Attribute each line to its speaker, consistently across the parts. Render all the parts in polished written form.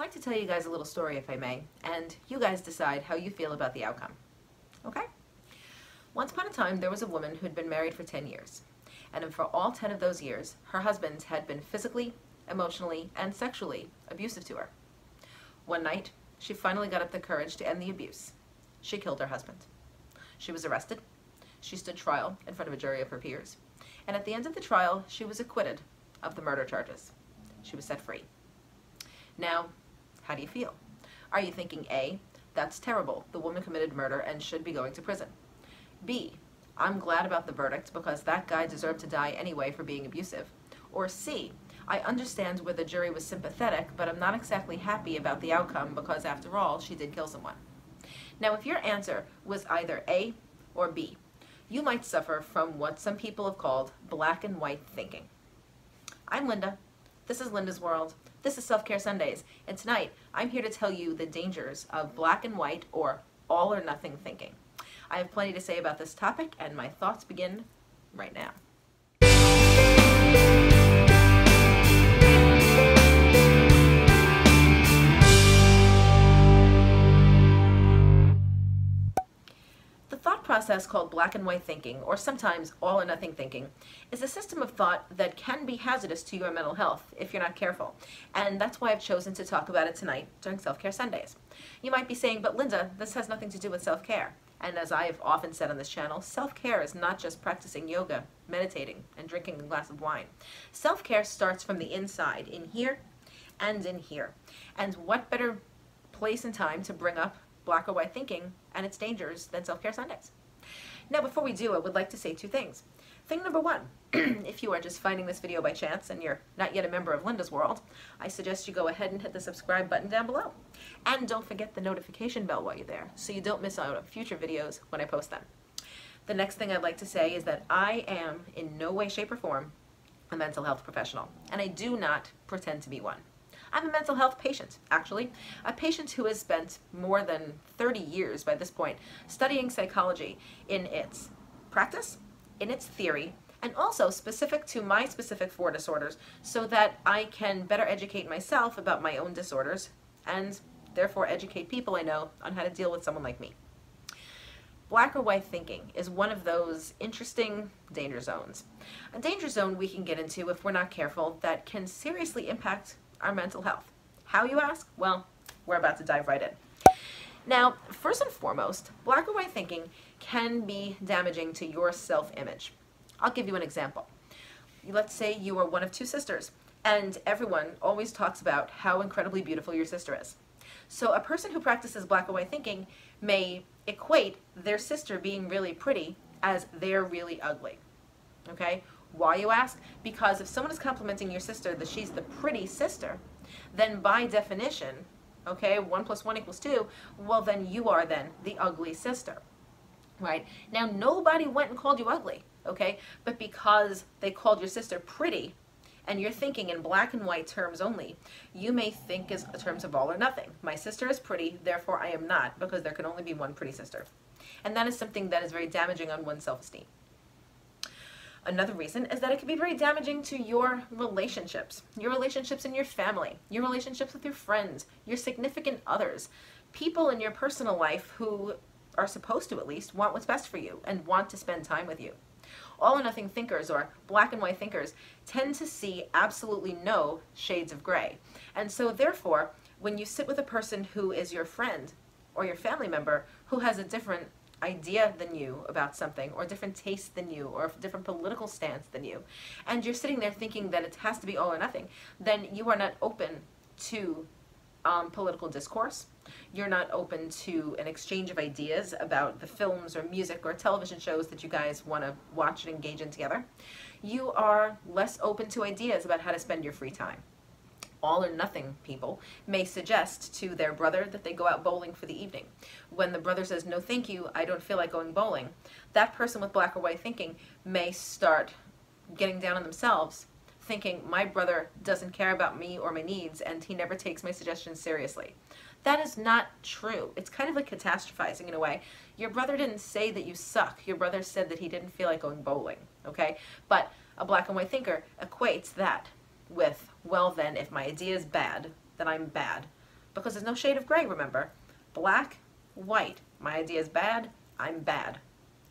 Speaker 1: like to tell you guys a little story, if I may, and you guys decide how you feel about the outcome. Okay? Once upon a time, there was a woman who'd been married for 10 years. And for all 10 of those years, her husband had been physically, emotionally, and sexually abusive to her. One night, she finally got up the courage to end the abuse. She killed her husband. She was arrested. She stood trial in front of a jury of her peers. And at the end of the trial, she was acquitted of the murder charges. She was set free. Now, how do you feel? Are you thinking A, that's terrible, the woman committed murder and should be going to prison? B, I'm glad about the verdict because that guy deserved to die anyway for being abusive. Or C, I understand where the jury was sympathetic, but I'm not exactly happy about the outcome because after all, she did kill someone. Now, if your answer was either A or B, you might suffer from what some people have called black and white thinking. I'm Linda. This is Linda's World. This is Self-Care Sundays, and tonight I'm here to tell you the dangers of black and white or all or nothing thinking. I have plenty to say about this topic, and my thoughts begin right now. The thought process called black and white thinking, or sometimes all or nothing thinking, is a system of thought that can be hazardous to your mental health if you're not careful. And that's why I've chosen to talk about it tonight during Self-Care Sundays. You might be saying, but Linda, this has nothing to do with self-care. And as I have often said on this channel, self-care is not just practicing yoga, meditating, and drinking a glass of wine. Self-care starts from the inside, in here and in here. And what better place and time to bring up black or white thinking and its dangers than Self-Care Sundays? Now, before we do, I would like to say two things. Thing number one, if you are just finding this video by chance and you're not yet a member of Linda's World, I suggest you go ahead and hit the subscribe button down below. And don't forget the notification bell while you're there, so you don't miss out on future videos when I post them. The next thing I'd like to say is that I am in no way, shape, or form a mental health professional, and I do not pretend to be one. I'm a mental health patient, actually, a patient who has spent more than 30 years by this point studying psychology in its practice, in its theory, and also specific to my specific 4 disorders so that I can better educate myself about my own disorders and therefore educate people I know on how to deal with someone like me. Black or white thinking is one of those interesting danger zones. A danger zone we can get into if we're not careful that can seriously impact our mental health. How, you ask? Well, we're about to dive right in. Now, first and foremost, black or white thinking can be damaging to your self-image. I'll give you an example. Let's say you are one of 2 sisters, and everyone always talks about how incredibly beautiful your sister is. So a person who practices black or white thinking may equate their sister being really pretty as they're really ugly. Okay? Why, you ask? Because if someone is complimenting your sister that she's the pretty sister, then by definition, okay, 1 + 1 = 2, well then you are then the ugly sister, right? Now nobody went and called you ugly, okay? But because they called your sister pretty, and you're thinking in black and white terms only, you may think in terms of all or nothing. My sister is pretty, therefore I am not, because there can only be one pretty sister. And that is something that is very damaging on one's self-esteem. Another reason is that it can be very damaging to your relationships in your family, your relationships with your friends, your significant others, people in your personal life who are supposed to at least want what's best for you and want to spend time with you. All or nothing thinkers or black and white thinkers tend to see absolutely no shades of gray. And so therefore, when you sit with a person who is your friend or your family member who has a different idea than you about something, or different taste than you, or a different political stance than you, and you're sitting there thinking that it has to be all or nothing, then you are not open to political discourse. You're not open to an exchange of ideas about the films or music or television shows that you guys want to watch and engage in together. You are less open to ideas about how to spend your free time. All or nothing people may suggest to their brother that they go out bowling for the evening. When the brother says, no thank you, I don't feel like going bowling, that person with black or white thinking may start getting down on themselves, thinking my brother doesn't care about me or my needs and he never takes my suggestions seriously. That is not true. It's kind of like catastrophizing in a way. Your brother didn't say that you suck. Your brother said that he didn't feel like going bowling, okay? But a black and white thinker equates that with, well then, if my idea is bad, then I'm bad. because there's no shade of gray, remember. Black, white. My idea is bad, I'm bad.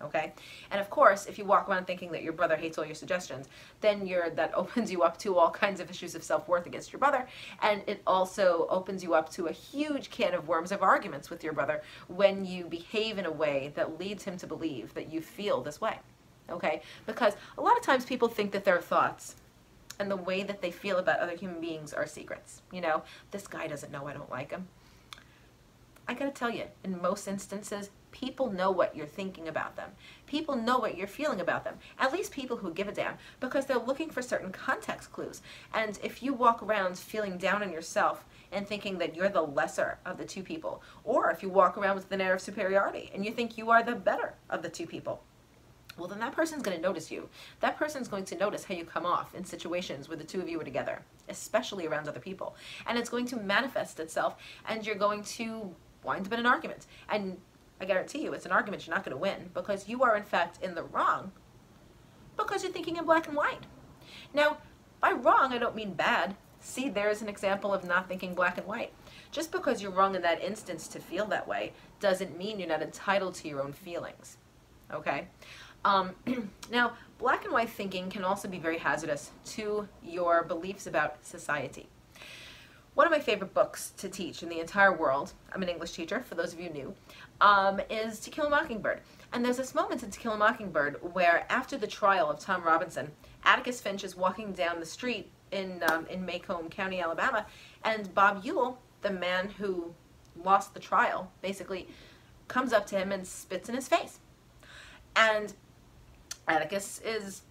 Speaker 1: Okay? And of course, if you walk around thinking that your brother hates all your suggestions, then that opens you up to all kinds of issues of self-worth against your brother, and it also opens you up to a huge can of worms of arguments with your brother when you behave in a way that leads him to believe that you feel this way. Okay? Because a lot of times people think that their thoughts and the way that they feel about other human beings are secrets. You know, this guy doesn't know I don't like him. I gotta tell you, in most instances, people know what you're thinking about them. People know what you're feeling about them. At least people who give a damn, because they're looking for certain context clues. And if you walk around feeling down on yourself and thinking that you're the lesser of the two people, or if you walk around with an air of superiority and you think you are the better of the two people, well, then that person's going to notice you. That person's going to notice how you come off in situations where the two of you are together, especially around other people. And it's going to manifest itself, and you're going to wind up in an argument. And I guarantee you, it's an argument you're not going to win, because you are, in fact, in the wrong, because you're thinking in black and white. Now, by wrong, I don't mean bad. See, there's an example of not thinking black and white. Just because you're wrong in that instance to feel that way doesn't mean you're not entitled to your own feelings. Okay? Now, black and white thinking can also be very hazardous to your beliefs about society. One of my favorite books to teach in the entire world, I'm an English teacher, for those of you new, is To Kill a Mockingbird. And there's this moment in To Kill a Mockingbird where, after the trial of Tom Robinson, Atticus Finch is walking down the street in Macomb County, Alabama, and Bob Ewell, the man who lost the trial, basically comes up to him and spits in his face. And Atticus is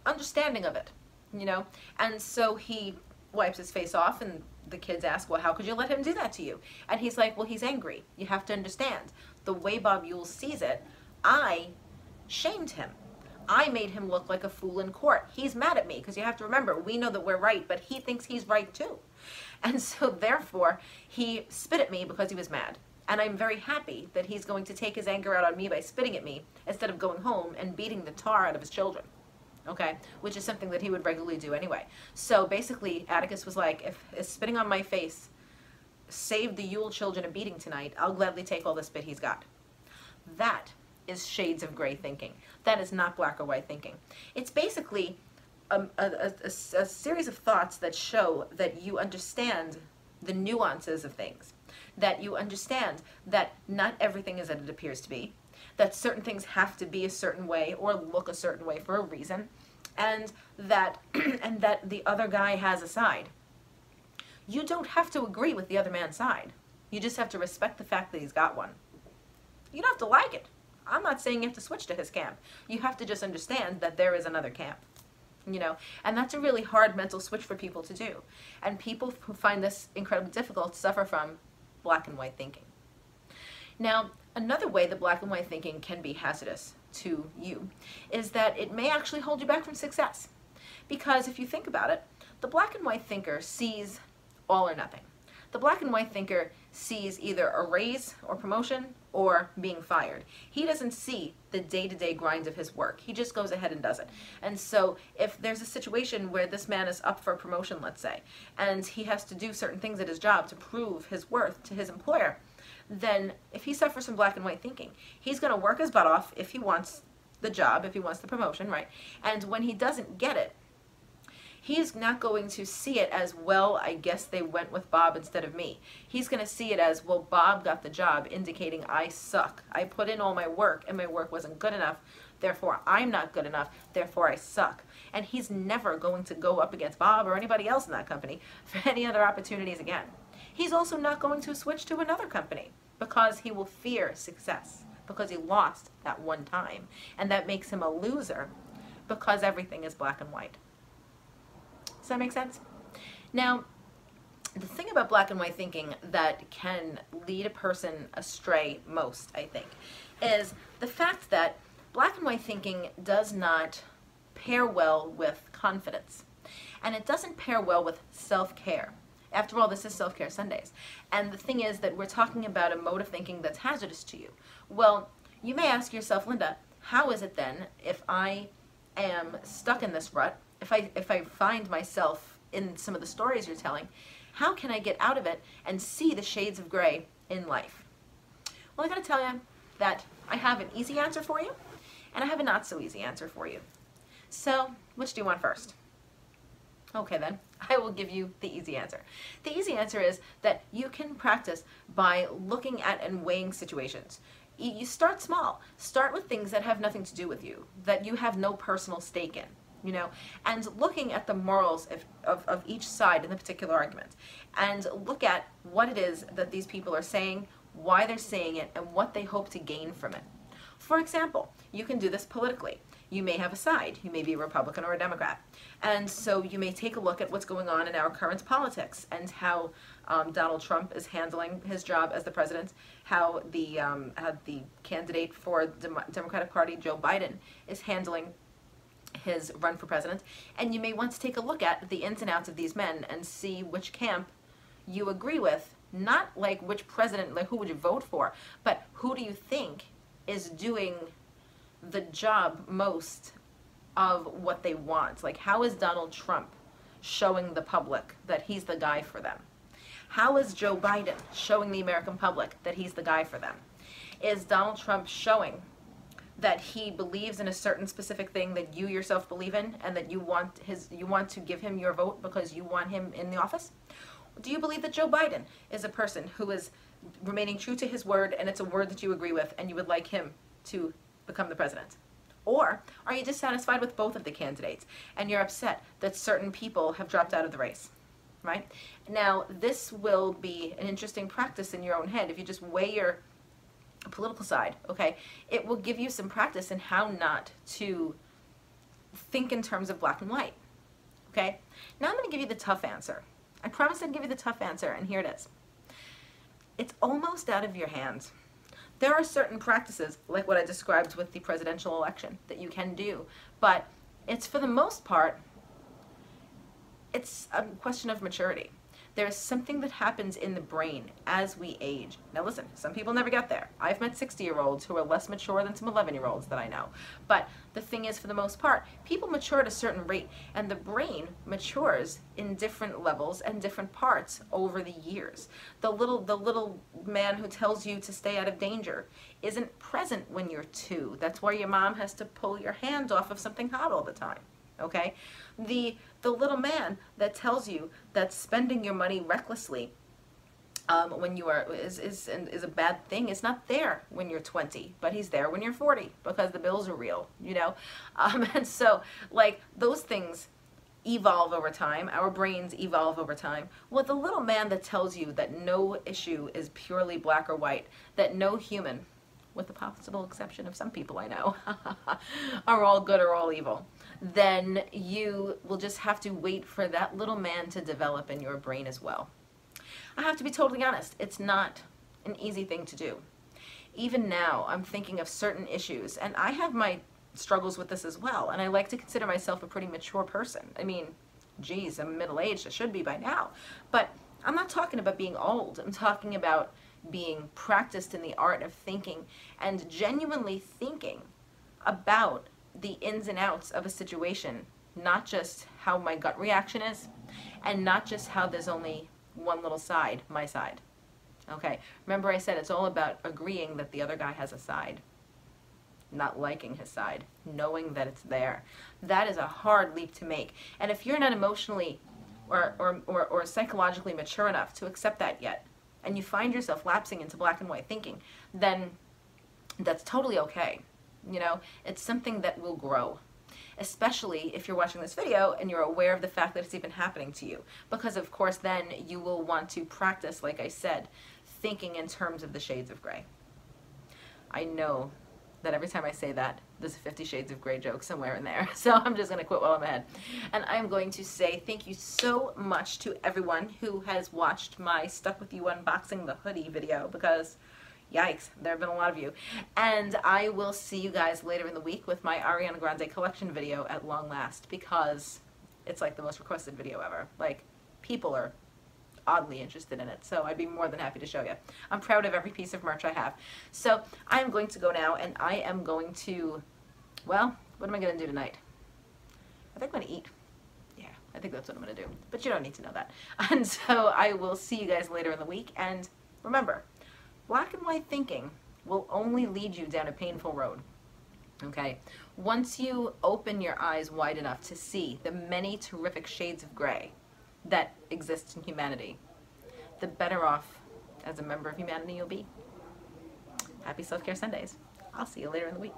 Speaker 1: understanding of it, you know, and so he wipes his face off, and the kids ask, well, how could you let him do that to you? And he's like, well, he's angry. You have to understand, the way Bob Ewell sees it, I shamed him. I made him look like a fool in court. He's mad at me, because you have to remember, we know that we're right, but he thinks he's right too. And so therefore, he spit at me because he was mad. And I'm very happy that he's going to take his anger out on me by spitting at me, instead of going home and beating the tar out of his children. Okay? Which is something that he would regularly do anyway. So basically, Atticus was like, if spitting on my face saved the Ewell children a beating tonight, I'll gladly take all the spit he's got. That is shades of gray thinking. That is not black or white thinking. It's basically a series of thoughts that show that you understand the nuances of things. That you understand that not everything is as it appears to be, that certain things have to be a certain way or look a certain way for a reason, and that the other guy has a side. You don't have to agree with the other man's side. You just have to respect the fact that he's got one. You don't have to like it. I'm not saying you have to switch to his camp. You have to just understand that there is another camp. You know, and that's a really hard mental switch for people to do. And people who find this incredibly difficult suffer from black and white thinking. Now, another way that black and white thinking can be hazardous to you is that it may actually hold you back from success. Because if you think about it, the black and white thinker sees all or nothing. The black and white thinker sees either a raise or promotion or being fired. He doesn't see the day-to-day grind of his work. He just goes ahead and does it. And so if there's a situation where this man is up for a promotion, let's say, and he has to do certain things at his job to prove his worth to his employer, then if he suffers from black and white thinking, he's going to work his butt off if he wants the job, if he wants the promotion, right? And when he doesn't get it, he's not going to see it as, well, I guess they went with Bob instead of me. He's going to see it as, well, Bob got the job, indicating I suck. I put in all my work, and my work wasn't good enough. Therefore, I'm not good enough. Therefore, I suck. And he's never going to go up against Bob or anybody else in that company for any other opportunities again. He's also not going to switch to another company because he will fear success, because he lost that one time. And that makes him a loser because everything is black and white. Does that make sense? Now, the thing about black and white thinking that can lead a person astray most, I think, is the fact that black and white thinking does not pair well with confidence. And it doesn't pair well with self-care. After all, this is Self-Care Sundays. And the thing is that we're talking about a mode of thinking that's hazardous to you. Well, you may ask yourself, Linda, how is it then if I am stuck in this rut, if I find myself in some of the stories you're telling, How can I get out of it and see the shades of gray in life? Well, I gotta tell you that I have an easy answer for you, and I have a not so easy answer for you. So, which do you want first? Okay then, I will give you the easy answer. The easy answer is that you can practice by looking at and weighing situations. You start small. Start with things that have nothing to do with you, that you have no personal stake in, you know, and looking at the morals of each side in the particular argument. And look at what it is that these people are saying, why they're saying it, and what they hope to gain from it. For example, you can do this politically. You may have a side. You may be a Republican or a Democrat. And so you may take a look at what's going on in our current politics and how Donald Trump is handling his job as the president, how the candidate for the Democratic Party, Joe Biden, is handling his run for president. And you may want to take a look at the ins and outs of these men and see which camp you agree with, not like which president, like who would you vote for, but who do you think is doing the job most of what they want. Like, how is Donald Trump showing the public that he's the guy for them? How is Joe Biden showing the American public that he's the guy for them? Is Donald Trump showing that he believes in a certain specific thing that you yourself believe in, and that you want to give him your vote because you want him in the office? Do you believe that Joe Biden is a person who is remaining true to his word, and it's a word that you agree with, and you would like him to become the president? Or are you dissatisfied with both of the candidates and you're upset that certain people have dropped out of the race, right? Now, this will be an interesting practice in your own head if you just weigh your political side, okay? It will give you some practice in how not to think in terms of black and white, okay? Now I'm going to give you the tough answer. I promised I'd give you the tough answer, and here it is. It's almost out of your hands. There are certain practices, like what I described with the presidential election, that you can do, but it's, for the most part, it's a question of maturity. There's something that happens in the brain as we age. Now listen, some people never get there. I've met 60-year-olds who are less mature than some 11-year-olds that I know. But the thing is, for the most part, people mature at a certain rate, and the brain matures in different levels and different parts over the years. The little man who tells you to stay out of danger isn't present when you're 2. That's why your mom has to pull your hand off of something hot all the time. Okay? The little man that tells you that spending your money recklessly when you are is a bad thing is not there when you're 20, but he's there when you're 40 because the bills are real, you know? And so, like, those things evolve over time. Our brains evolve over time. Well, the little man that tells you that no issue is purely black or white, that no human, with the possible exception of some people I know, are all good or all evil, then you will just have to wait for that little man to develop in your brain as well. I have to be totally honest, it's not an easy thing to do. Even now, I'm thinking of certain issues, and I have my struggles with this as well, and I like to consider myself a pretty mature person. I mean, geez, I'm middle-aged, I should be by now. But I'm not talking about being old, I'm talking about being practiced in the art of thinking and genuinely thinking about the ins and outs of a situation, not just how my gut reaction is, and not just how there's only one little side, my side. Okay, remember I said it's all about agreeing that the other guy has a side, not liking his side, knowing that it's there. That is a hard leap to make. And if you're not emotionally or psychologically mature enough to accept that yet, and you find yourself lapsing into black and white thinking, then that's totally okay. You know, it's something that will grow, especially if you're watching this video and you're aware of the fact that it's even happening to you. Because of course then you will want to practice, like I said, thinking in terms of the shades of gray. I know that every time I say that, there's a 50 Shades of Grey joke somewhere in there. So I'm just going to quit while I'm ahead. And I'm going to say thank you so much to everyone who has watched my Stuck With You unboxing the hoodie video, because yikes, there have been a lot of you. And I will see you guys later in the week with my Ariana Grande collection video at long last, because it's like the most requested video ever. Like, people are oddly interested in it, so I'd be more than happy to show you. I'm proud of every piece of merch I have. So I'm going to go now, and I am going to, well, what am I going to do tonight? I think I'm going to eat. Yeah, I think that's what I'm going to do. But you don't need to know that. And so I will see you guys later in the week. And remember, black and white thinking will only lead you down a painful road. Okay? Once you open your eyes wide enough to see the many terrific shades of gray that exist in humanity, the better off as a member of humanity you'll be. Happy Self-Care Sundays. I'll see you later in the week.